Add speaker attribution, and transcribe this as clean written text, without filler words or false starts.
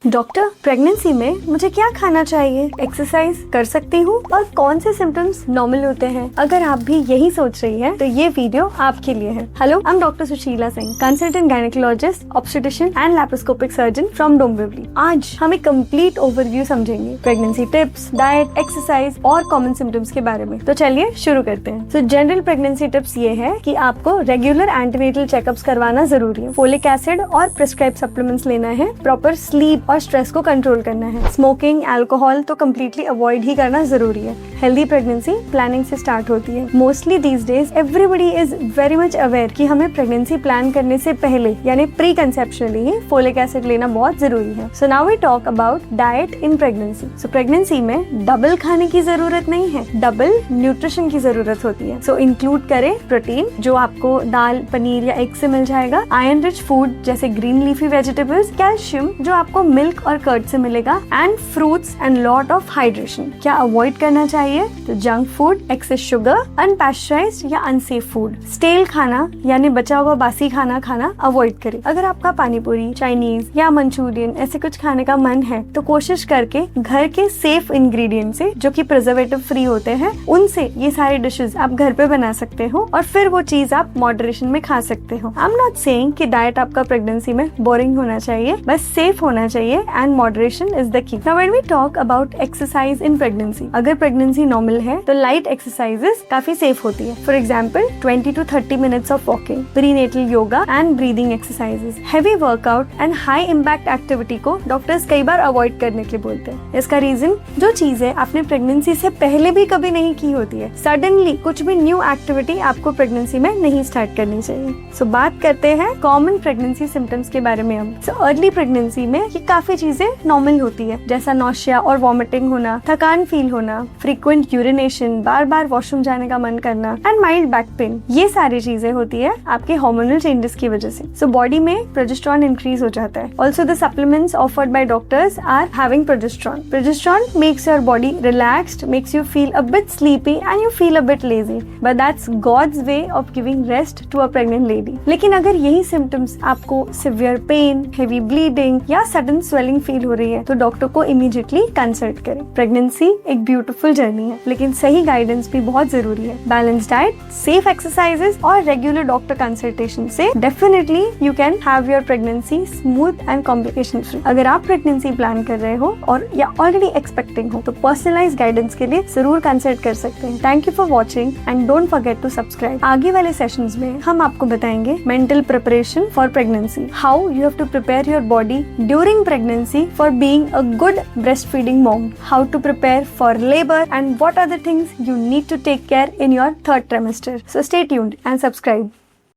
Speaker 1: Doctor, pregnancy में मुझे क्या खाना चाहिए, एक्सरसाइज कर सकती हूँ और कौन से सिम्टम्स नॉर्मल होते हैं? अगर आप भी यही सोच रही हैं, तो ये वीडियो आपके लिए है। Hello, I am doctor Sushila Singh, consultant gynaecologist, obstetrician and laparoscopic surgeon from Dombivli. आज हम एक कंप्लीट ओवरव्यू समझेंगे प्रेगनेंसी टिप्स, डाइट, एक्सरसाइज और कॉमन सिम्टम्स के बारे में। तो चलिए शुरू करते हैं। तो जनरल प्रेगनेंसी टिप्स ये है कि आपको रेगुलर एंटीनेटल चेकअप्स करवाना जरूरी है, फोलिक एसिड और प्रिस्क्राइब सप्लीमेंट्स लेना है, प्रॉपर स्लीप और स्ट्रेस को कंट्रोल करना है। स्मोकिंग, अल्कोहल तो कम्प्लीटली अवॉइड ही करना जरूरी है। हेल्दी प्रेगनेंसी प्लानिंग से स्टार्ट होती है। Mostly these days everybody is very much aware कि हमें प्रेगनेंसी प्लान करने से पहले यानी प्री कंसेप्शनली ही फोलिक एसिड लेना बहुत जरूरी है। So now we talk about diet in pregnancy. So pregnancy में डबल खाने की जरूरत नहीं है, डबल न्यूट्रिशन की जरूरत होती है। सो इंक्लूड करें प्रोटीन जो आपको दाल, पनीर या एग से मिल जाएगा, आयरन रिच फूड जैसे ग्रीन लीफी वेजिटेबल्स, कैल्शियम जो आपको मिल्क और कर्ड से मिलेगा, and fruits and lot of hydration. क्या अवॉइड करना चाहिए? तो जंक फूड, एक्सेस शुगर, अनपैस्चराइज्ड या अनसेफ फूड, स्टेल खाना यानी बचा हुआ बासी खाना खाना अवॉइड करें। अगर आपका पानी पूरी, चाइनीज या मंचूरियन ऐसे कुछ खाने का मन है तो कोशिश करके घर के सेफ इंग्रेडिएंट से जो कि प्रिजर्वेटिव फ्री होते हैं उनसे ये सारे डिशेस आप घर पे बना सकते हो और फिर वो चीज आप मॉडरेशन में खा सकते हो। आई एम नॉट सेइंग कि डाइट आपका प्रेगनेंसी में बोरिंग होना चाहिए, बस सेफ होना चाहिए and moderation is the key. Now when we talk about exercise in pregnancy, अगर प्रेगनेंसी नॉर्मल है तो लाइट एक्सरसाइजेस काफी सेफ होती है। For example 20 to 30 minutes of walking, prenatal yoga and breathing exercises. Heavy workout and high impact activity को doctors कई बार avoid करने के लिए बोलते हैं। इसका रीजन जो चीजें आपने प्रेगनेंसी से पहले भी कभी नहीं की होती है, सडनली कुछ भी न्यू एक्टिविटी आपको प्रेगनेंसी में नहीं स्टार्ट करनी चाहिए। सो बात करते हैं कॉमन प्रेगनेंसी सिम्टम्स के बारे में हम। सो अर्ली प्रेगनेंसी में ये काफी चीजें नॉर्मल होती है, जैसा नौशिया और वॉमिटिंग होना, थकान फील होना, फ्रीक्वेंट यूरिनेशन, बार बार वॉशरूम जाने का मन करना एंड माइल्ड बैक पेन। ये सारी चीजें होती है आपके हार्मोनल चेंजेस की वजह से। सो बॉडी में प्रोजेस्टेरॉन इंक्रीज हो जाता है। Also the supplements offered by doctors are having progesterone. Progesterone makes your body relaxed, makes you feel a bit sleepy and you feel a bit lazy, but that's God's way of giving rest to a pregnant lady. लेकिन अगर यही symptoms आपको severe pain, heavy bleeding या sudden swelling feel हो रही है तो doctor को इमीडिएटली कंसल्ट करें। प्रेगनेंसी एक ब्यूटीफुल जर्नी है, लेकिन सही गाइडेंस भी बहुत जरूरी है। बैलेंस डाइट, सेफ एक्सरसाइजेस और रेगुलर डॉक्टर कंसल्टेशन से definitely you can have your pregnancy smooth and complication free. अगर आप प्रेगनेंसी प्लान कर रहे हो और या ऑलरेडी एक्सपेक्टिंग हो तो पर्सनलाइज्ड गाइडेंस के लिए जरूर कंसल्ट कर सकते हैं। Thank you for watching and don't forget to subscribe. आगे वाले सेशंस में हम आपको बताएंगे mental preparation for pregnancy, how you have to prepare your body during pregnancy for being a good breastfeeding mom, how to prepare for labor and what are the things you need to take care in your third trimester. So stay tuned and subscribe.